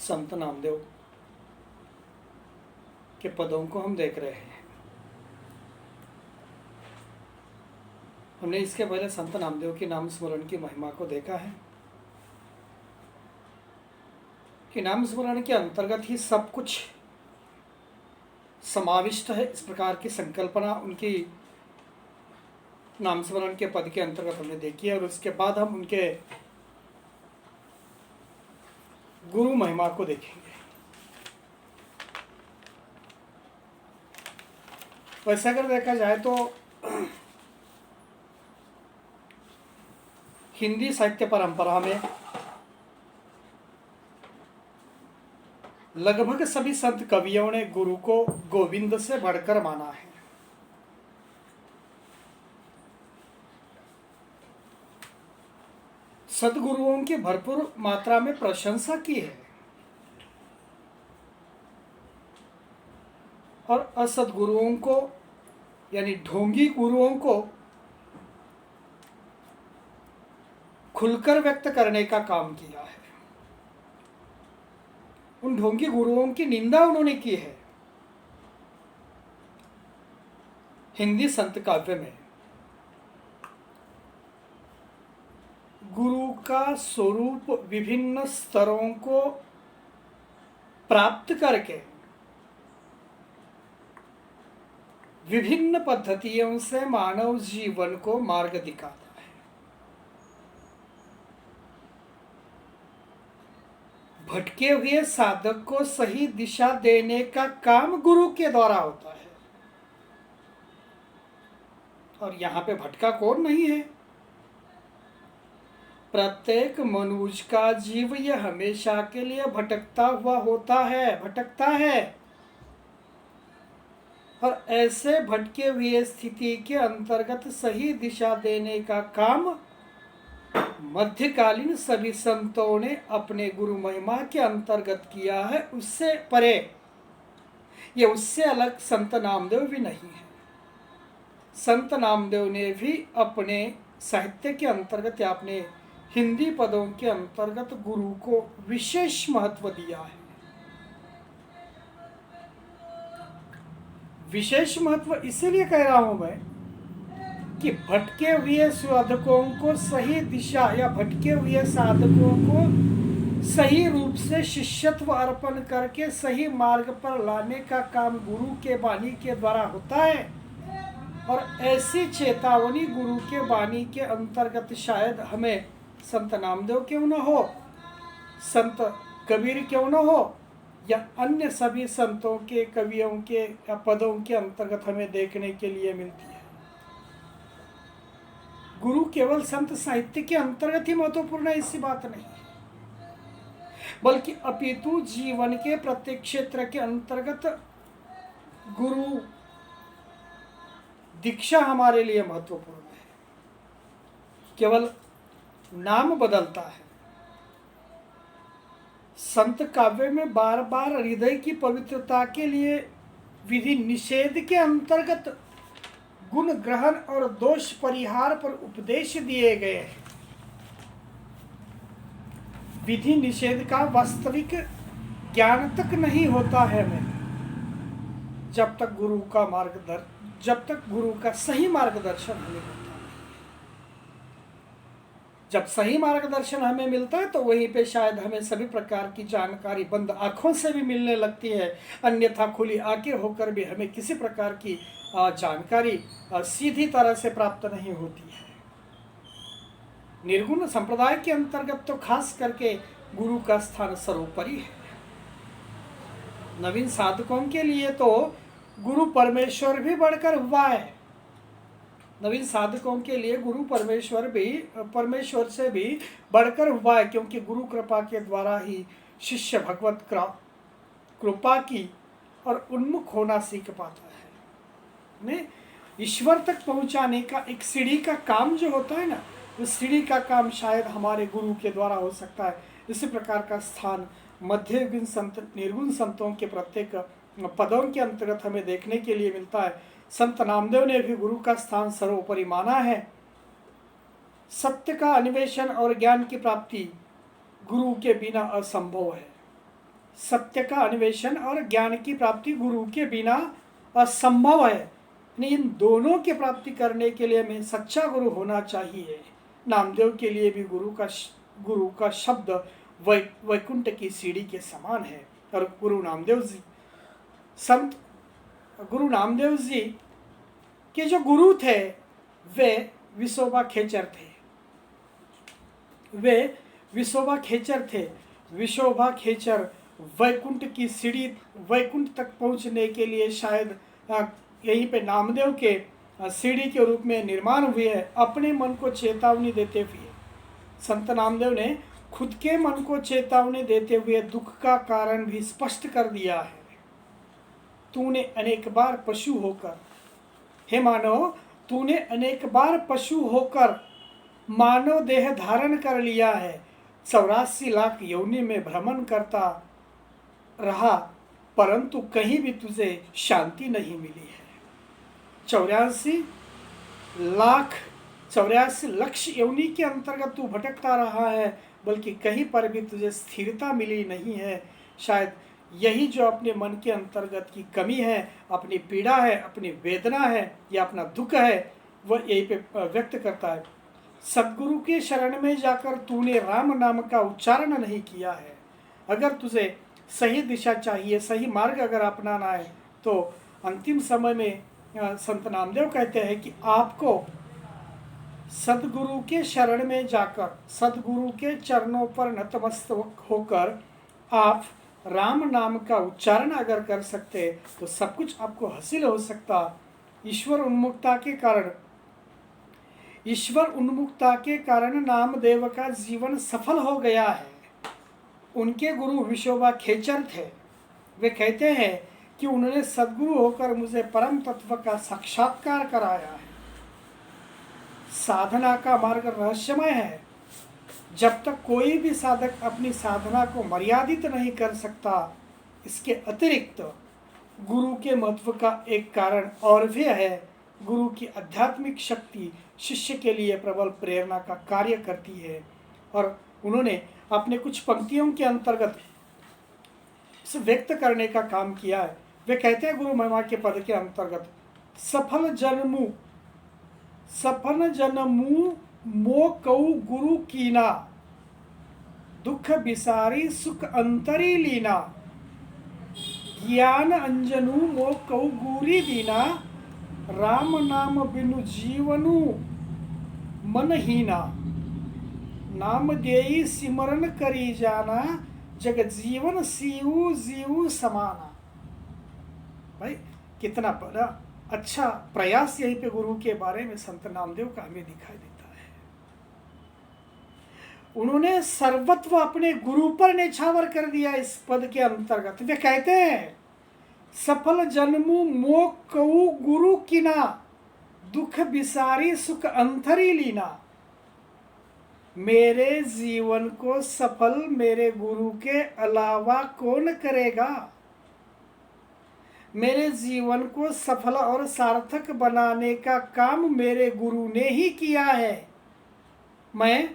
संत नामदेव के पदों को हम देख रहे हैं। हमने इसके पहले संत नामदेव के नाम स्मरण की महिमा को देखा है कि नाम स्मरण के अंतर्गत ही सब कुछ समाविष्ट है। इस प्रकार की संकल्पना उनकी नाम स्मरण के पद के अंतर्गत हमने देखी है और उसके बाद हम उनके गुरु महिमा को देखेंगे। वैसा अगर देखा जाए तो हिंदी साहित्य परंपरा में लगभग सभी संत कवियों ने गुरु को गोविंद से बढ़कर माना है। सद्गुरुओं की भरपूर मात्रा में प्रशंसा की है और असद्गुरुओं को यानी ढोंगी गुरुओं को खुलकर व्यक्त करने का काम किया है। उन ढोंगी गुरुओं की निंदा उन्होंने की है। हिंदी संत काव्य में गुरु का स्वरूप विभिन्न स्तरों को प्राप्त करके विभिन्न पद्धतियों से मानव जीवन को मार्ग दिखाता है। भटके हुए साधक को सही दिशा देने का काम गुरु के द्वारा होता है। और यहाँ पे भटका कौन नहीं है? प्रत्येक मनुष्य का जीव यह हमेशा के लिए भटकता हुआ होता है, भटकता है। और ऐसे भटके हुए स्थिति के अंतर्गत सही दिशा देने का काम मध्यकालीन सभी संतों ने अपने गुरु महिमा के अंतर्गत किया है। उससे परे ये उससे अलग संत नामदेव भी नहीं है। संत नामदेव ने भी अपने साहित्य के अंतर्गत या अपने हिंदी पदों के अंतर्गत गुरु को विशेष महत्व दिया है। विशेष महत्व इसीलिए कह रहा हूं मैं कि भटके हुए साधकों को सही दिशा या भटके हुए साधकों को सही रूप से शिष्यत्व अर्पण करके सही मार्ग पर लाने का काम गुरु के वाणी के द्वारा होता है। और ऐसी चेतावनी गुरु के वाणी के अंतर्गत शायद हमें संत नामदेव क्यों न हो, संत कबीर क्यों न हो, या अन्य सभी संतों के कवियों के या पदों के अंतर्गत हमें देखने के लिए मिलती है। गुरु केवल संत साहित्य के अंतर्गत ही महत्वपूर्ण है, ऐसी बात नहीं, बल्कि अपितु जीवन के प्रत्येक क्षेत्र के अंतर्गत गुरु दीक्षा हमारे लिए महत्वपूर्ण है। केवल नाम बदलता है। संत काव्य में बार बार हृदय की पवित्रता के लिए विधि निषेध के अंतर्गत गुण ग्रहण और दोष परिहार पर उपदेश दिए गए हैं। विधि निषेध का वास्तविक ज्ञान तक नहीं होता है हमें जब तक गुरु का सही मार्गदर्शन हमें होता है। जब सही मार्गदर्शन हमें मिलता है तो वहीं पे शायद हमें सभी प्रकार की जानकारी बंद आंखों से भी मिलने लगती है, अन्यथा खुली आंखें होकर भी हमें किसी प्रकार की जानकारी सीधी तरह से प्राप्त नहीं होती है। निर्गुण संप्रदाय के अंतर्गत तो खास करके गुरु का स्थान सर्वोपरि है। नवीन साधकों के लिए तो गुरु परमेश्वर भी बढ़कर हुआ है। नवीन साधकों के लिए गुरु परमेश्वर से भी बढ़कर हुआ है, क्योंकि गुरु कृपा के द्वारा ही शिष्य भगवत कृपा की और उन्मुख होना सीख पाता है। ने ईश्वर तक पहुंचाने का एक सीढ़ी का काम जो होता है ना, उस सीढ़ी का काम शायद हमारे गुरु के द्वारा हो सकता है। इसी प्रकार का स्थान मध्ययुगीन संत निर्गुण संतों के प्रत्येक पदों के अंतर्गत हमें देखने के लिए मिलता है। संत नामदेव ने भी गुरु का स्थान सर्वोपरि माना है। सत्य का अन्वेषण और ज्ञान की प्राप्ति गुरु के बिना असंभव है। सत्य का अन्वेषण और ज्ञान की प्राप्ति गुरु के बिना असंभव है। इन दोनों की प्राप्ति करने के लिए हमें सच्चा गुरु होना चाहिए। नामदेव के लिए भी गुरु का शब्द वैकुंठ की सीढ़ी के समान है। और गुरु नामदेव जी के जो गुरु थे वे विसोबा खेचर थे। विसोबा खेचर वैकुंठ की सीढ़ी, वैकुंठ तक पहुंचने के लिए शायद यहीं पे नामदेव के सीढ़ी के रूप में निर्माण हुए है। अपने मन को चेतावनी देते हुए संत नामदेव ने खुद के मन को चेतावनी देते हुए दुख का कारण भी स्पष्ट कर दिया है। तूने अनेक बार पशु होकर, हे मानव, तूने अनेक बार पशु होकर मानव देह धारण कर लिया है। 84 लाख योनि में भ्रमण करता रहा, परंतु कहीं भी तुझे शांति नहीं मिली है। 84 लक्ष योनि के अंतर्गत तू भटकता रहा है, बल्कि कहीं पर भी तुझे स्थिरता मिली नहीं है। शायद यही जो अपने मन के अंतर्गत की कमी है, अपनी पीड़ा है, अपनी वेदना है या अपना दुख है, वह यहीं पे व्यक्त करता है। सद्गुरु के शरण में जाकर तूने राम नाम का उच्चारण नहीं किया है। अगर तुझे सही दिशा चाहिए, सही मार्ग अगर अपनाना है, तो अंतिम समय में संत नामदेव कहते हैं कि आपको सद्गुरु के शरण में जाकर, सद्गुरु के चरणों पर नतमस्तक होकर आप राम नाम का उच्चारण अगर कर सकते तो सब कुछ आपको हासिल हो सकता। ईश्वर उन्मुक्ता के कारण नामदेव का जीवन सफल हो गया है। उनके गुरु विसोबा खेचर थे। वे कहते हैं कि उन्होंने सद्गुरु होकर मुझे परम तत्व का साक्षात्कार कराया है। साधना का मार्ग रहस्यमय है। जब तक कोई भी साधक अपनी साधना को मर्यादित नहीं कर सकता, इसके अतिरिक्त गुरु के महत्व का एक कारण और भी है। गुरु की आध्यात्मिक शक्ति शिष्य के लिए प्रबल प्रेरणा का कार्य करती है। और उन्होंने अपने कुछ पंक्तियों के अंतर्गत इसे व्यक्त करने का काम किया है। वे कहते हैं गुरु महिमा के पद के अंतर्गत, सफल जनमु मो कऊ गुरु कीना, दुख बिसारी सुख अंतरी लीना, ज्ञान अंजनु मो कऊ गुरी दीना, राम नाम बिनु जीवनु मन हीना, नाम देई सिमरन करी जाना, जग जीवन सीऊ जीऊ समाना। भाई कितना बड़ा अच्छा प्रयास यहीं पे गुरु के बारे में संत नामदेव का हमें दिखाई देता है। उन्होंने सर्वत्व अपने गुरु पर न्यौछावर कर दिया। इस पद के अंतर्गत वे कहते हैं, सफल जन्मु मो कऊ गुरु किना, दुख बिसारी सुख अंतरी लीना। मेरे जीवन को सफल मेरे गुरु के अलावा कौन करेगा। मेरे जीवन को सफल और सार्थक बनाने का काम मेरे गुरु ने ही किया है। मैं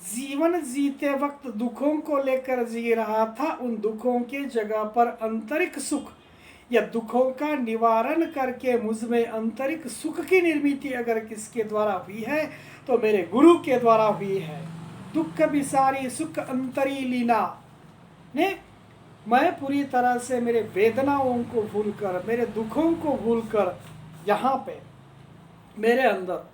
जीवन जीते वक्त दुखों को लेकर जी रहा था। उन दुखों के जगह पर आंतरिक सुख या दुखों का निवारण करके मुझ में आंतरिक सुख की निर्मित अगर किसके द्वारा हुई है तो मेरे गुरु के द्वारा हुई है। दुख बिसारी सुख अंतरी लीना ने मैं पूरी तरह से मेरे वेदनाओं को भूलकर, मेरे दुखों को भूलकर यहाँ पे मेरे अंदर,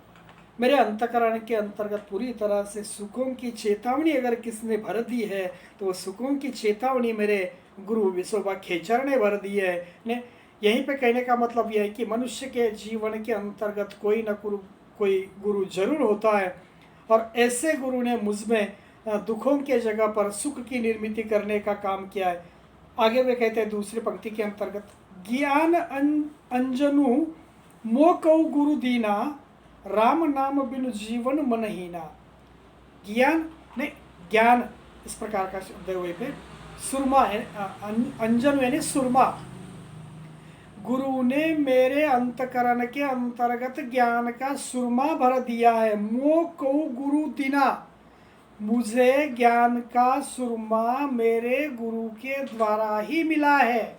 मेरे अंतकरण के अंतर्गत पूरी तरह से सुखों की चेतावनी अगर किसने भर दी है तो वो सुखों की चेतावनी मेरे गुरु विसोबा खेचर ने भर दी है। ने यहीं पे कहने का मतलब यह है कि मनुष्य के जीवन के अंतर्गत कोई न कोई गुरु जरूर होता है, और ऐसे गुरु ने मुझ में दुखों के जगह पर सुख की निर्मित करने का काम किया है। आगे वे कहते हैं दूसरी पंक्ति के अंतर्गत, ज्ञान अंजनु मो कऊ गुरु दीना, राम नाम बिनु जीवन मनहीना। ज्ञान नहीं, ज्ञान इस प्रकार का शब्द हुए पे सुरमा है, अंजन यानी सुरमा। गुरु ने मेरे अंतकरण के अंतर्गत ज्ञान का सुरमा भर दिया है। मो कऊ गुरु दीना, मुझे ज्ञान का सुरमा मेरे गुरु के द्वारा ही मिला है।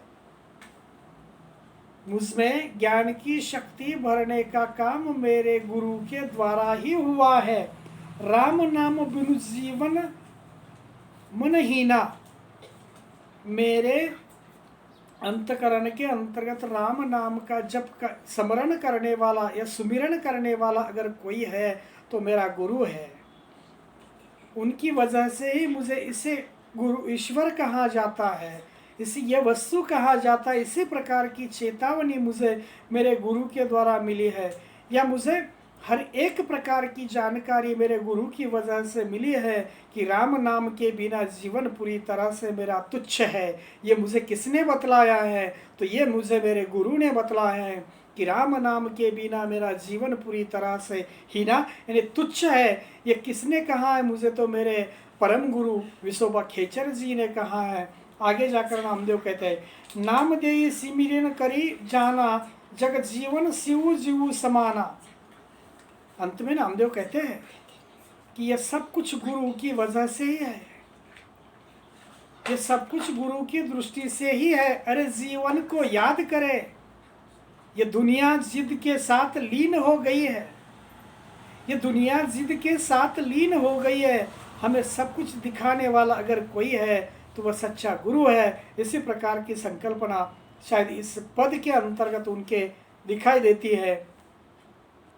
मुझमें ज्ञान की शक्ति भरने का काम मेरे गुरु के द्वारा ही हुआ है। राम नाम बिनु जीवन मनहीना। मेरे अंतकरण के अंतर्गत राम नाम का जप का स्मरण करने वाला या सुमिरन करने वाला अगर कोई है तो मेरा गुरु है। उनकी वजह से ही मुझे इसे गुरु ईश्वर कहा जाता है, इसी ये वस्तु कहा जाता है। इसी प्रकार की चेतावनी मुझे मेरे गुरु के द्वारा मिली है, या मुझे हर एक प्रकार की जानकारी मेरे गुरु की वजह से मिली है कि राम नाम के बिना जीवन पूरी तरह से मेरा तुच्छ है। ये मुझे किसने बतलाया है? तो ये मुझे मेरे गुरु ने बतलाया है कि राम नाम के बिना मेरा जीवन पूरी तरह से हीना यानी तुच्छ है। ये किसने कहा है? मुझे तो मेरे परम गुरु विशोबा खेचर जी ने कहा है। आगे जाकर नामदेव कहते हैं, नामदेव सिमिरन करी जाना जग जीवन शिव जीव समाना। अंत में नामदेव कहते हैं कि यह सब कुछ गुरु की वजह से ही है, ये सब कुछ गुरु की दृष्टि से ही है। अरे जीवन को याद करे, ये दुनिया जिद के साथ लीन हो गई है, ये दुनिया जिद के साथ लीन हो गई है। हमें सब कुछ दिखाने वाला अगर कोई है तो वह सच्चा गुरु है। इसी प्रकार की संकल्पना शायद इस पद के अंतर्गत उनके दिखाई देती है।